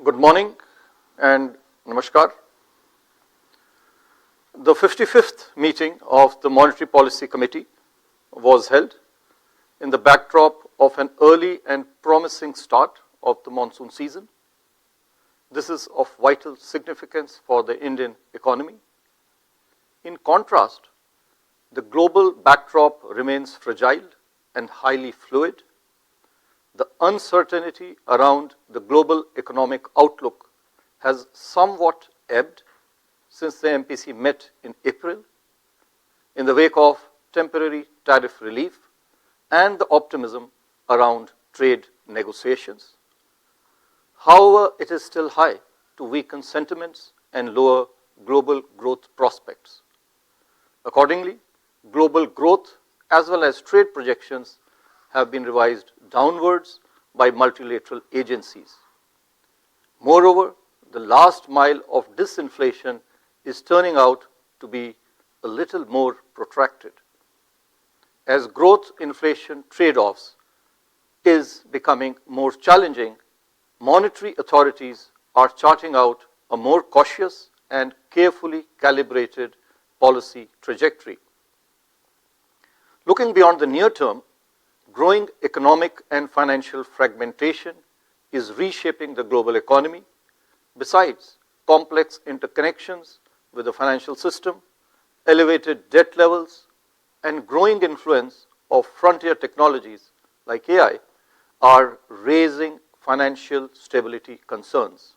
Good morning and namaskar. The 55th meeting of the Monetary Policy Committee was held in the backdrop of an early and promising start of the monsoon season. This is of vital significance for the Indian economy. In contrast, the global backdrop remains fragile and highly fluid. The uncertainty around the global economic outlook has somewhat ebbed since the MPC met in April in the wake of temporary tariff relief and the optimism around trade negotiations. However, it is still high to weaken sentiments and lower global growth prospects. Accordingly, global growth as well as trade projections have been revised downwards by multilateral agencies. Moreover, the last mile of disinflation is turning out to be a little more protracted. As growth-inflation trade-offs is becoming more challenging, monetary authorities are charting out a more cautious and carefully calibrated policy trajectory. Looking beyond the near term, growing economic and financial fragmentation is reshaping the global economy. Besides complex interconnections with the financial system, elevated debt levels, and growing influence of frontier technologies like AI are raising financial stability concerns.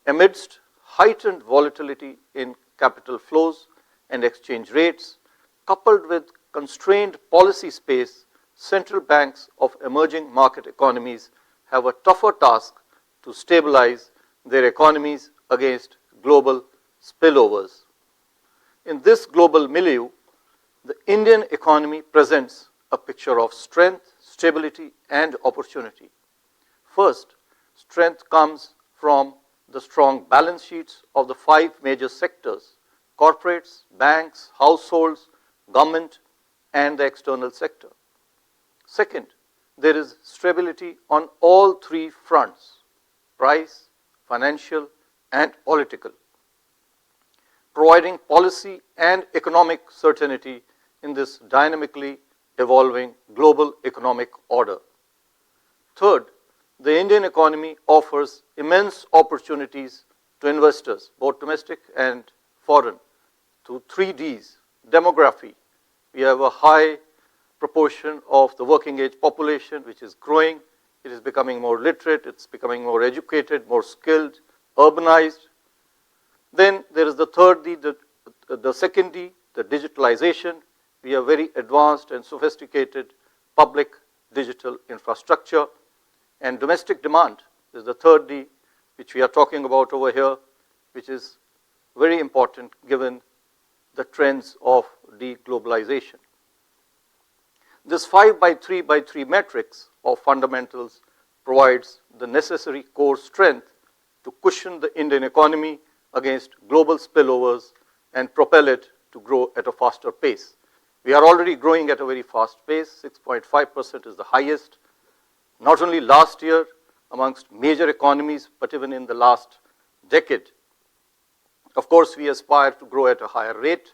Amidst heightened volatility in capital flows and exchange rates, coupled with constrained policy space, central banks of emerging market economies have a tougher task to stabilize their economies against global spillovers. In this global milieu, the Indian economy presents a picture of strength, stability, and opportunity. First, strength comes from the strong balance sheets of the five major sectors: corporates, banks, households, government, and the external sector. Second, there is stability on all three fronts: price, financial, and political, providing policy and economic certainty in this dynamically evolving global economic order. Third, the Indian economy offers immense opportunities to investors, both domestic and foreign, through three Ds: demography. We have a high proportion of the working age population which is growing. It is becoming more literate, it's becoming more educated, more skilled, urbanized. Then there is the third D, the second D, the digitalization. We have very advanced and sophisticated public digital infrastructure. And domestic demand is the third D, which we are talking about over here, which is very important given the trends of deglobalization. This 5x3x3 matrix of fundamentals provides the necessary core strength to cushion the Indian economy against global spillovers and propel it to grow at a faster pace. We are already growing at a very fast pace. 6.5% is the highest, not only last year amongst major economies, but even in the last decade. Of course, we aspire to grow at a higher rate,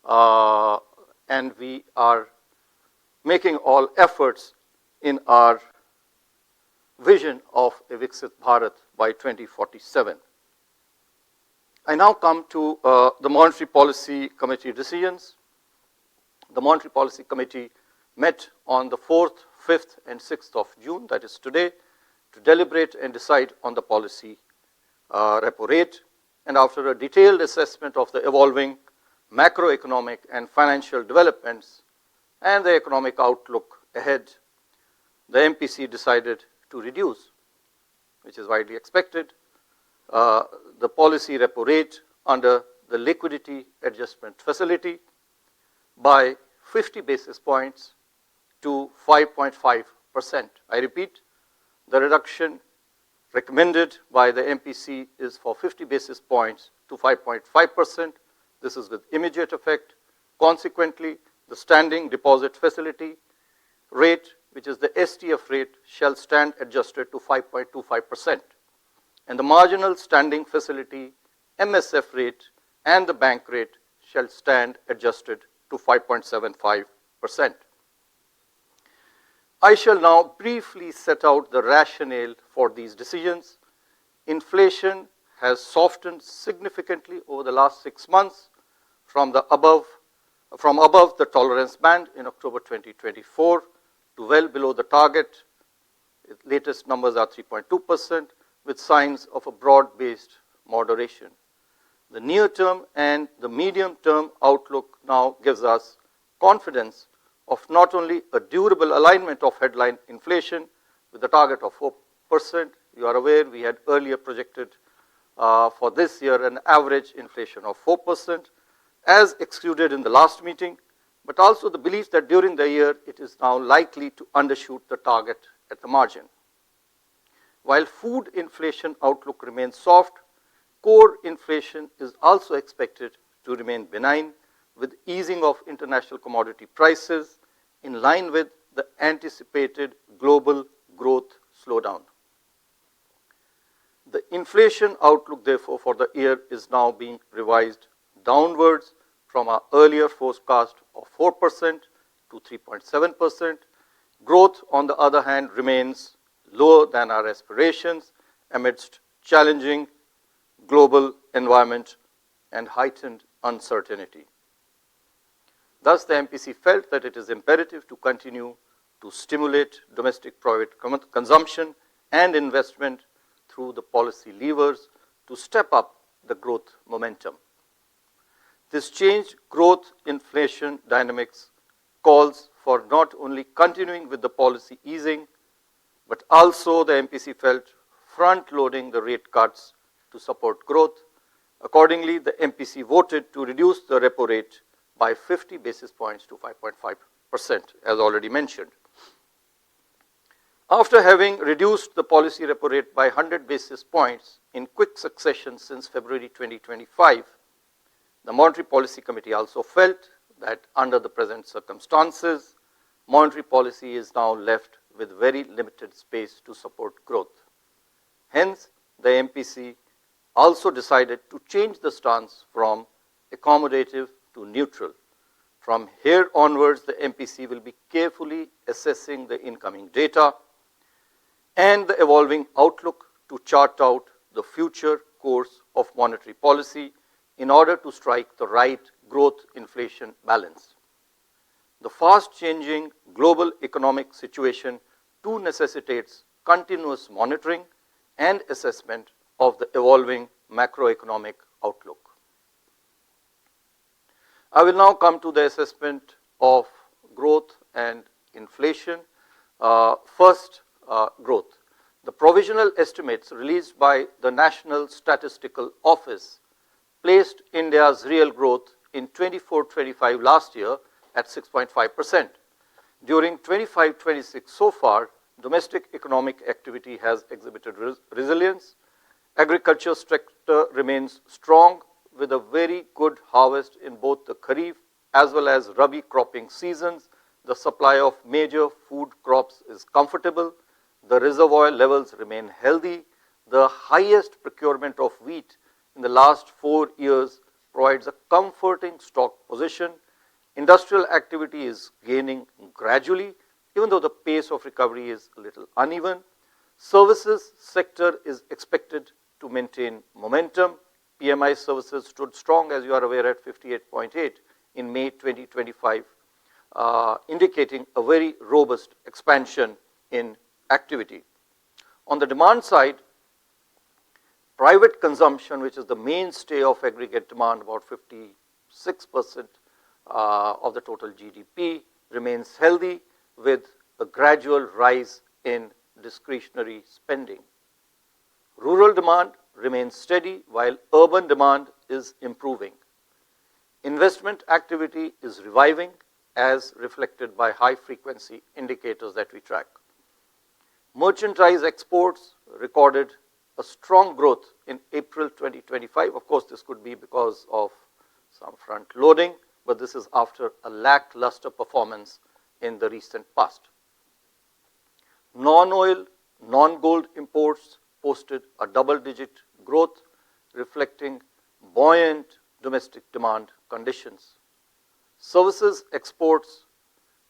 and we are making all efforts in our vision of a Viksit Bharat by 2047. I now come to the Monetary Policy Committee decisions. The Monetary Policy Committee met on the 4th, 5th, and 6th of June, that is today, to deliberate and decide on the policy repo rate. And after a detailed assessment of the evolving macroeconomic and financial developments and the economic outlook ahead, the MPC decided to reduce, which is widely expected, the policy repo rate under the liquidity adjustment facility by 50 basis points to 5.5%. I repeat, the reduction recommended by the MPC is for 50 basis points to 5.5%. This is with immediate effect. Consequently, the standing deposit facility rate, which is the STF rate, shall stand adjusted to 5.25%. and the marginal standing facility, MSF rate, and the bank rate shall stand adjusted to 5.75%. I shall now briefly set out the rationale for these decisions. Inflation has softened significantly over the last 6 months from above the tolerance band in October 2024 to well below the target. Its latest numbers are 3.2%, with signs of a broad-based moderation. The near-term and the medium-term outlook now gives us confidence of not only a durable alignment of headline inflation with the target of 4%. You are aware we had earlier projected for this year an average inflation of 4%, as excluded in the last meeting, but also the belief that during the year it is now likely to undershoot the target at the margin. While food inflation outlook remains soft, core inflation is also expected to remain benign, with easing of international commodity prices in line with the anticipated global growth slowdown. The inflation outlook, therefore, for the year is now being revised downwards from our earlier forecast of 4% to 3.7%. Growth, on the other hand, remains lower than our aspirations amidst challenging global environment and heightened uncertainty. Thus, the MPC felt that it is imperative to continue to stimulate domestic private consumption and investment through the policy levers to step up the growth momentum. This changed growth inflation dynamics calls for not only continuing with the policy easing, but also the MPC felt front-loading the rate cuts to support growth. Accordingly, the MPC voted to reduce the repo rate by 50 basis points to 5.5%, as already mentioned. After having reduced the policy repo rate by 100 basis points in quick succession since February 2025, the Monetary Policy Committee also felt that under the present circumstances, monetary policy is now left with very limited space to support growth. Hence, the MPC also decided to change the stance from accommodative to neutral. From here onwards, the MPC will be carefully assessing the incoming data and the evolving outlook to chart out the future course of monetary policy in order to strike the right growth-inflation balance. The fast-changing global economic situation too necessitates continuous monitoring and assessment of the evolving macroeconomic outlook. I will now come to the assessment of growth and inflation. First, growth. The provisional estimates released by the National Statistical Office placed India's real growth in 24-25 last year at 6.5%. During 25-26 so far, domestic economic activity has exhibited resilience. Agriculture sector remains strong with a very good harvest in both the Kharif as well as Rabi cropping seasons. The supply of major food crops is comfortable. The reservoir levels remain healthy. The highest procurement of wheat in the last 4 years provides a comforting stock position. Industrial activity is gaining gradually, even though the pace of recovery is a little uneven. Services sector is expected to maintain momentum. PMI services stood strong, as you are aware, at 58.8 in May 2025, indicating a very robust expansion in activity. On the demand side, private consumption, which is the mainstay of aggregate demand, about 56% of the total GDP, remains healthy with a gradual rise in discretionary spending. Rural demand remains steady while urban demand is improving. Investment activity is reviving as reflected by high frequency indicators that we track. Merchandise exports recorded a strong growth in April 2025. Of course, this could be because of some front loading, but this is after a lackluster performance in the recent past. Non-oil, non-gold imports posted a double-digit growth, reflecting buoyant domestic demand conditions. Services exports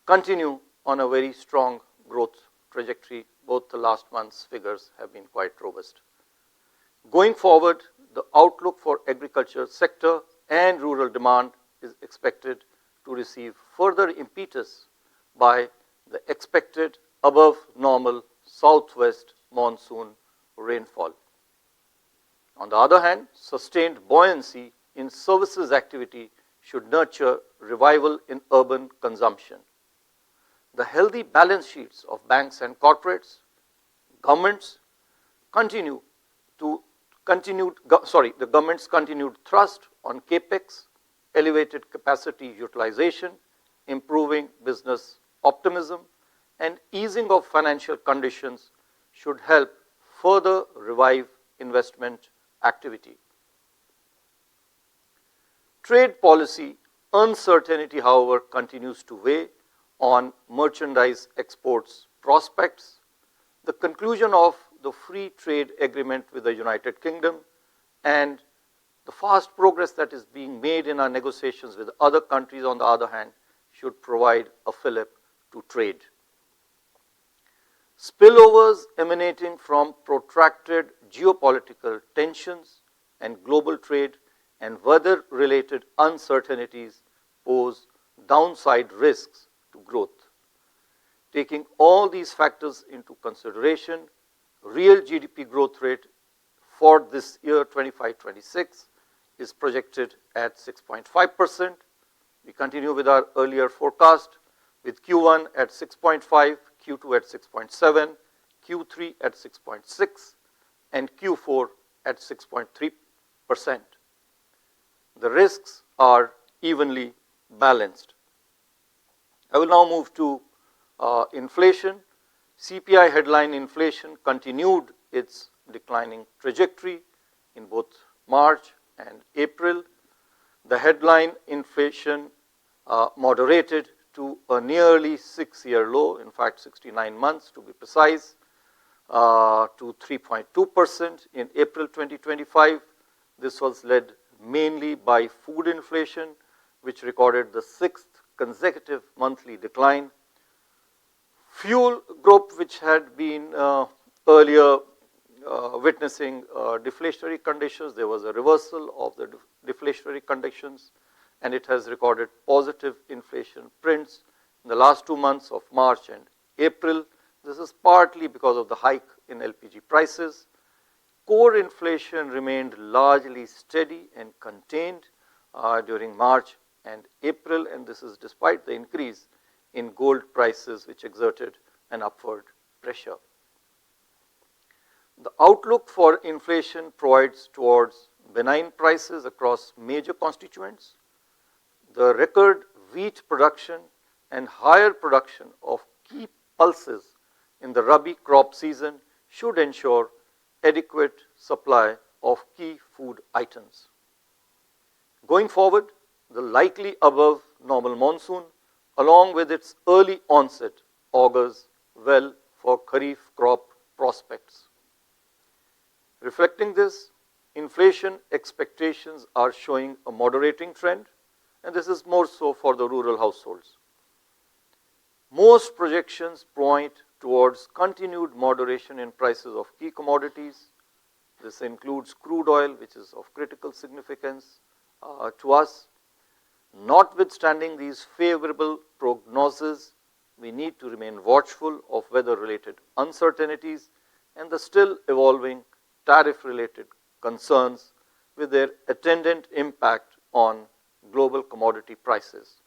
continue on a very strong growth trajectory. Both the last month's figures have been quite robust. Going forward, the outlook for agriculture sector and rural demand is expected to receive further impetus by the expected above normal southwest monsoon rainfall. On the other hand, sustained buoyancy in services activity should nurture revival in urban consumption. The healthy balance sheets of banks and corporates, governments the government's continued thrust on capex, elevated capacity utilization, improving business optimism, and easing of financial conditions should help further revive investment activity. Trade policy uncertainty, however, continues to weigh on merchandise exports prospects. The conclusion of the free trade agreement with the United Kingdom and the fast progress that is being made in our negotiations with other countries, on the other hand, should provide a fillip to trade. Spillovers emanating from protracted geopolitical tensions and global trade and weather-related uncertainties pose downside risks to growth. Taking all these factors into consideration, real GDP growth rate for this year 25-26 is projected at 6.5%. We continue with our earlier forecast with Q1 at 6.5, Q2 at 6.7, Q3 at 6.6, and Q4 at 6.3%. The risks are evenly balanced. I will now move to inflation. CPI headline inflation continued its declining trajectory in both March and April. The headline inflation moderated to a nearly 6-year low, in fact 69 months to be precise, to 3.2% in April 2025. This was led mainly by food inflation, which recorded the 6th consecutive monthly decline. Fuel group, which had been earlier witnessing deflationary conditions, there was a reversal of the deflationary conditions, and it has recorded positive inflation prints in the last 2 months of March and April. This is partly because of the hike in LPG prices. Core inflation remained largely steady and contained during March and April, and this is despite the increase in gold prices, which exerted an upward pressure. The outlook for inflation provides towards benign prices across major constituents. The record wheat production and higher production of key pulses in the Rabi crop season should ensure adequate supply of key food items. Going forward, the likely above normal monsoon, along with its early onset, augurs well for Kharif crop prospects. Reflecting this, inflation expectations are showing a moderating trend, and this is more so for the rural households. Most projections point towards continued moderation in prices of key commodities. This includes crude oil, which is of critical significance to us. Notwithstanding these favorable prognoses, we need to remain watchful of weather-related uncertainties and the still evolving tariff-related concerns with their attendant impact on global commodity prices.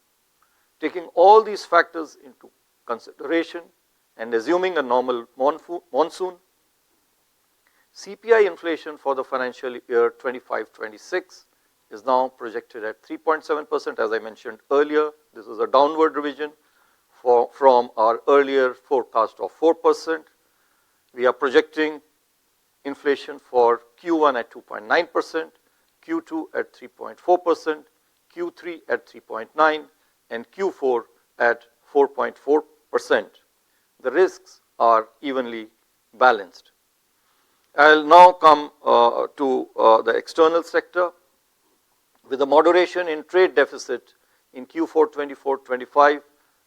Taking all these factors into consideration and assuming a normal monsoon, CPI inflation for the financial year 25-26 is now projected at 3.7%. As I mentioned earlier, this is a downward revision from our earlier forecast of 4%. We are projecting inflation for Q1 at 2.9%, Q2 at 3.4%, Q3 at 3.9%, and Q4 at 4.4%. The risks are evenly balanced. I'll now come to the external sector. With a moderation in trade deficit in Q4 24-25,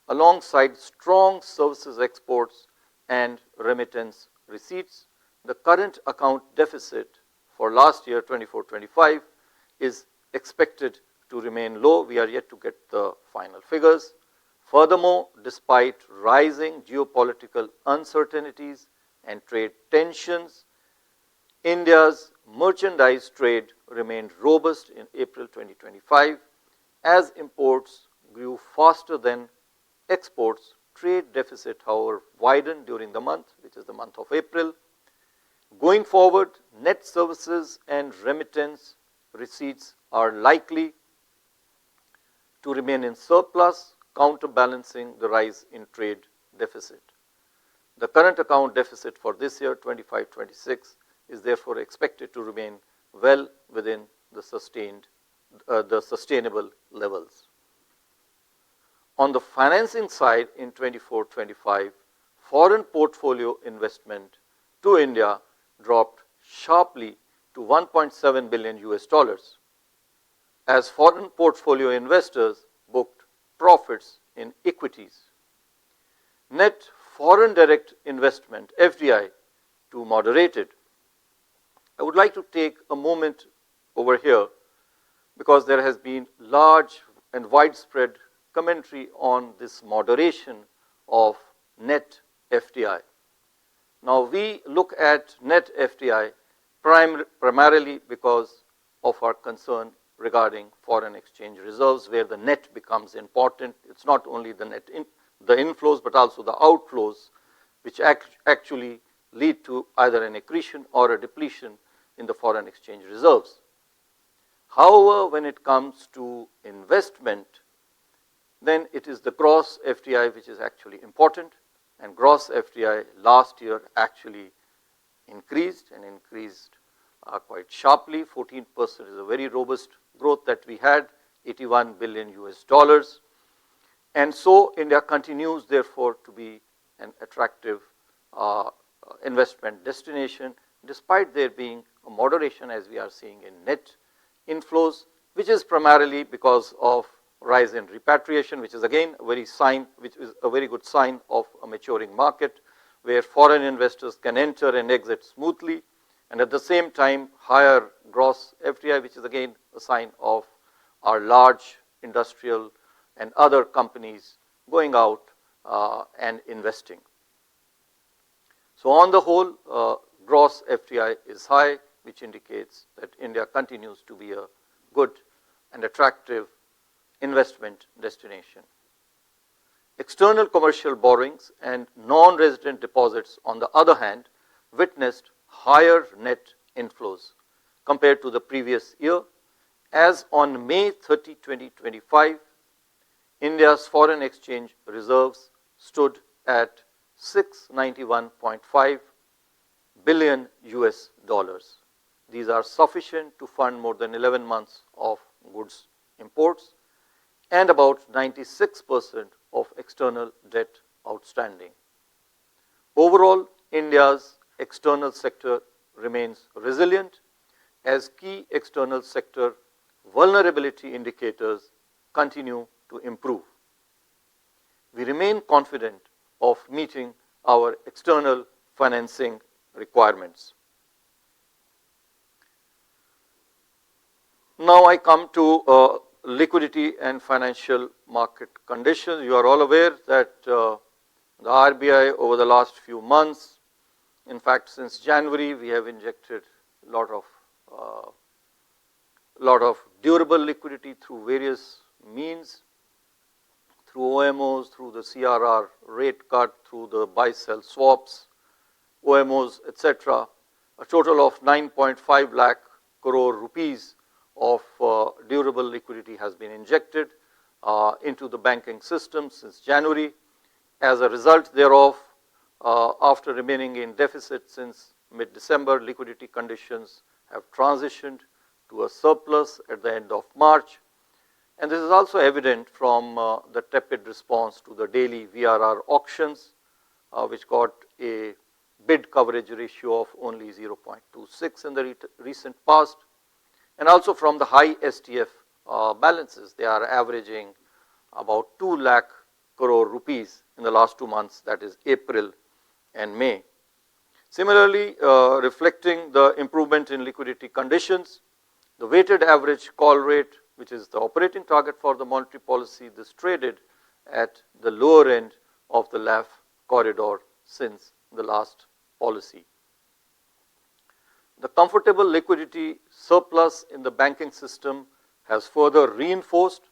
alongside strong services exports and remittance receipts, the current account deficit for last year 24-25 is expected to remain low. We are yet to get the final figures. Furthermore, despite rising geopolitical uncertainties and trade tensions, India's merchandise trade remained robust in April 2025. As imports grew faster than exports, trade deficit, however, widened during the month, which is the month of April. Going forward, net services and remittance receipts are likely to remain in surplus, counterbalancing the rise in trade deficit. The current account deficit for this year, 25-26, is therefore expected to remain well within the sustainable levels. On the financing side, in 24-25, foreign portfolio investment to India dropped sharply to $1.7 billion US, as foreign portfolio investors booked profits in equities. Net foreign direct investment, FDI, too moderated. I would like to take a moment over here because there has been large and widespread commentary on this moderation of net FDI. Now, we look at net FDI primarily because of our concern regarding foreign exchange reserves, where the net becomes important. It's not only the net the inflows, but also the outflows, which actually lead to either an accretion or a depletion in the foreign exchange reserves. However, when it comes to investment, then it is the gross FDI which is actually important, and gross FDI last year actually increased quite sharply. 14% is a very robust growth that we had, $81 billion US. And so India continues therefore to be an attractive investment destination, despite there being a moderation, as we are seeing, in net inflows, which is primarily because of rise in repatriation, which is again which is a very good sign of a maturing market, where foreign investors can enter and exit smoothly, and at the same time higher gross FDI, which is again a sign of our large industrial and other companies going out and investing. So on the whole, gross FDI is high, which indicates that India continues to be a good and attractive investment destination. External commercial borrowings and non-resident deposits, on the other hand, witnessed higher net inflows compared to the previous year, as on May 30, 2025, India's foreign exchange reserves stood at $691.5 billion US. These are sufficient to fund more than 11 months of goods imports and about 96% of external debt outstanding. Overall, India's external sector remains resilient as key external sector vulnerability indicators continue to improve. We remain confident of meeting our external financing requirements. Now I come to liquidity and financial market conditions. You are all aware that the RBI over the last few months, in fact since January, we have injected a lot of durable liquidity through various means, through OMOs, through the CRR rate cut, through the buy-sell swaps, OMOs, etc. A total of 9.5 lakh crore rupees of durable liquidity has been injected into the banking system since January. As a result thereof, after remaining in deficit since mid-December, liquidity conditions have transitioned to a surplus at the end of March. And this is also evident from the tepid response to the daily VRR auctions, which got a bid coverage ratio of only 0.26 in the recent past, and also from the high STF balances. They are averaging about 2 lakh crore rupees in the last 2 months, that is April and May. Similarly, reflecting the improvement in liquidity conditions, the weighted average call rate, which is the operating target for the monetary policy, this traded at the lower end of the lakh corridor since the last policy. The comfortable liquidity surplus in the banking system has further reinforced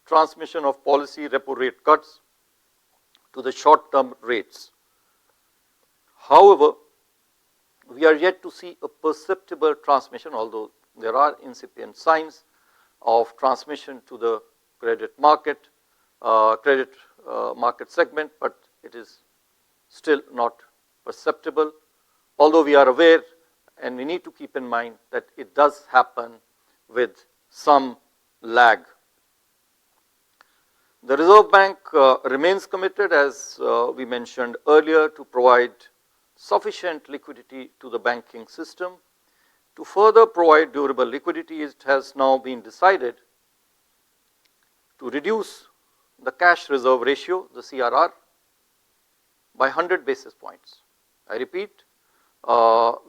transmission of policy repo rate cuts to the short-term rates. However, we are yet to see a perceptible transmission, although there are incipient signs of transmission to the credit market segment, but it is still not perceptible, although we are aware and we need to keep in mind that it does happen with some lag. The Reserve Bank remains committed, as we mentioned earlier, to provide sufficient liquidity to the banking system. To further provide durable liquidity, it has now been decided to reduce the cash reserve ratio, the CRR, by 100 basis points. I repeat,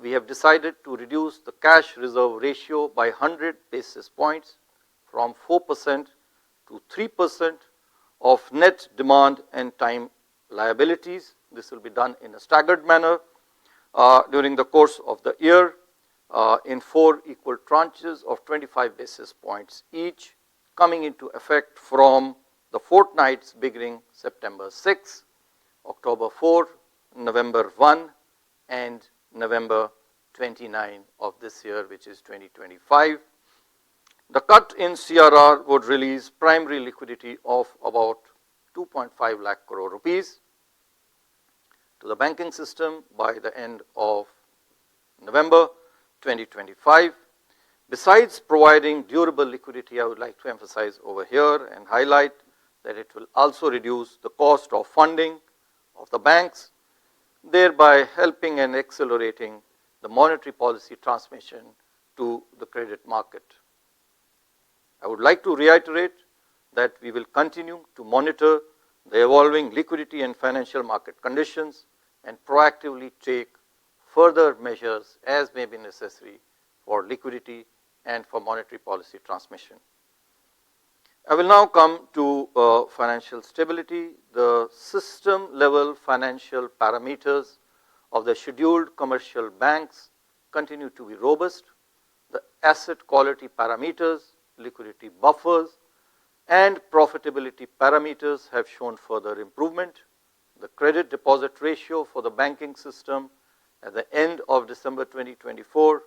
we have decided to reduce the cash reserve ratio by 100 basis points from 4% to 3% of net demand and time liabilities. This will be done in a staggered manner during the course of the year in 4 equal tranches of 25 basis points each, coming into effect from the fortnights beginning September 6, October 4, November 1, and November 29 of this year, which is 2025. The cut in CRR would release primary liquidity of about 2.5 lakh crore rupees to the banking system by the end of November 2025. Besides providing durable liquidity, I would like to emphasize over here and highlight that it will also reduce the cost of funding of the banks, thereby helping and accelerating the monetary policy transmission to the credit market. I would like to reiterate that we will continue to monitor the evolving liquidity and financial market conditions and proactively take further measures as may be necessary for liquidity and for monetary policy transmission. I will now come to financial stability. The system level financial parameters of the scheduled commercial banks continue to be robust. The asset quality parameters, liquidity buffers, and profitability parameters have shown further improvement. The credit deposit ratio for the banking system at the end of December 2024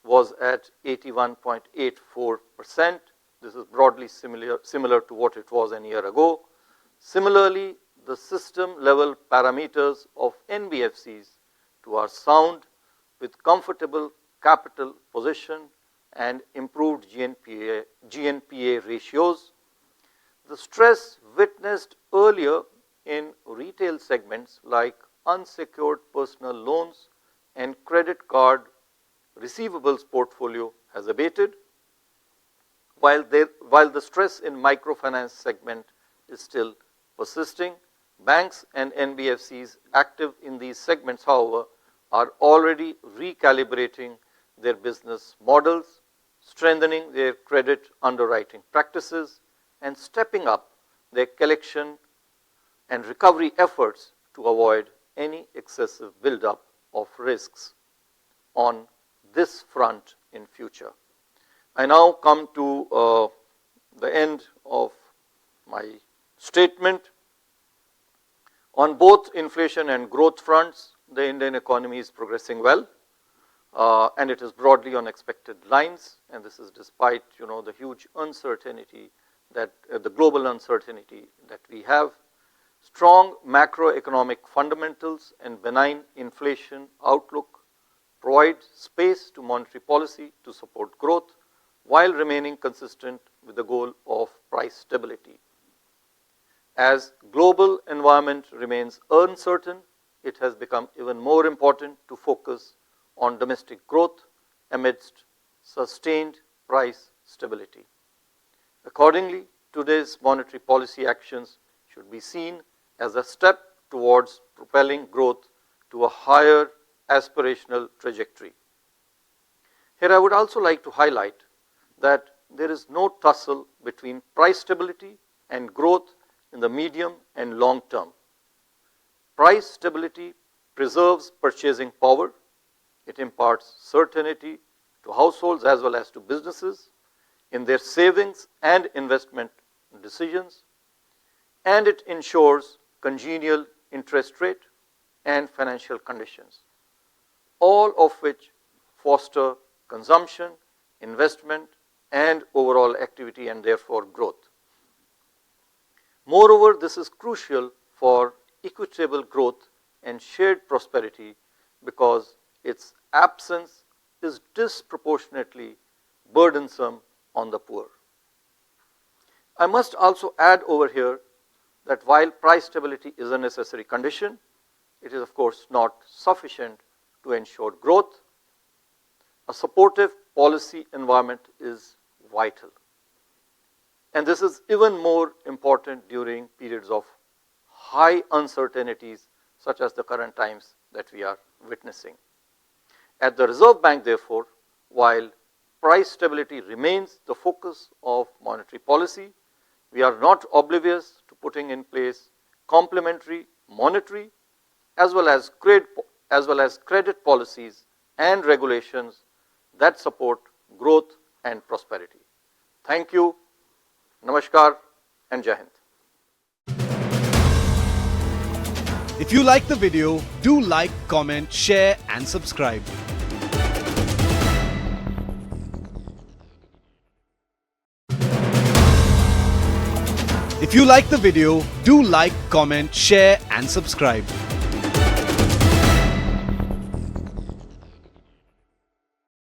was at 81.84%. This is broadly similar to what it was a year ago. Similarly, the system level parameters of NBFCs too are sound with comfortable capital position and improved GNPA ratios. The stress witnessed earlier in retail segments like unsecured personal loans and credit card receivables portfolio has abated, while the stress in microfinance segment is still persisting. Banks and NBFCs active in these segments, however, are already recalibrating their business models, strengthening their credit underwriting practices, and stepping up their collection and recovery efforts to avoid any excessive buildup of risks on this front in future. I now come to the end of my statement. On both inflation and growth fronts, the Indian economy is progressing well, and it is broadly on expected lines, and this is despite the huge uncertainty that the global uncertainty that we have. Strong macroeconomic fundamentals and benign inflation outlook provide space to monetary policy to support growth while remaining consistent with the goal of price stability. As global environment remains uncertain, it has become even more important to focus on domestic growth amidst sustained price stability. Accordingly, today's monetary policy actions should be seen as a step towards propelling growth to a higher aspirational trajectory. Here I would also like to highlight that there is no tussle between price stability and growth in the medium and long term. Price stability preserves purchasing power, it imparts certainty to households as well as to businesses in their savings and investment decisions, and it ensures congenial interest rate and financial conditions, all of which foster consumption, investment, and overall activity and therefore growth. Moreover, this is crucial for equitable growth and shared prosperity because its absence is disproportionately burdensome on the poor. I must also add over here that while price stability is a necessary condition, it is of course not sufficient to ensure growth. A supportive policy environment is vital. And this is even more important during periods of high uncertainties such as the current times that we are witnessing. At the Reserve Bank, therefore, while price stability remains the focus of monetary policy, we are not oblivious to putting in place complementary monetary as well as credit policies and regulations that support growth and prosperity. Thank you, Namaskar, and Jai Hind. If you like the video, do like, comment, share and subscribe. If you like the video, do like, comment, share and subscribe.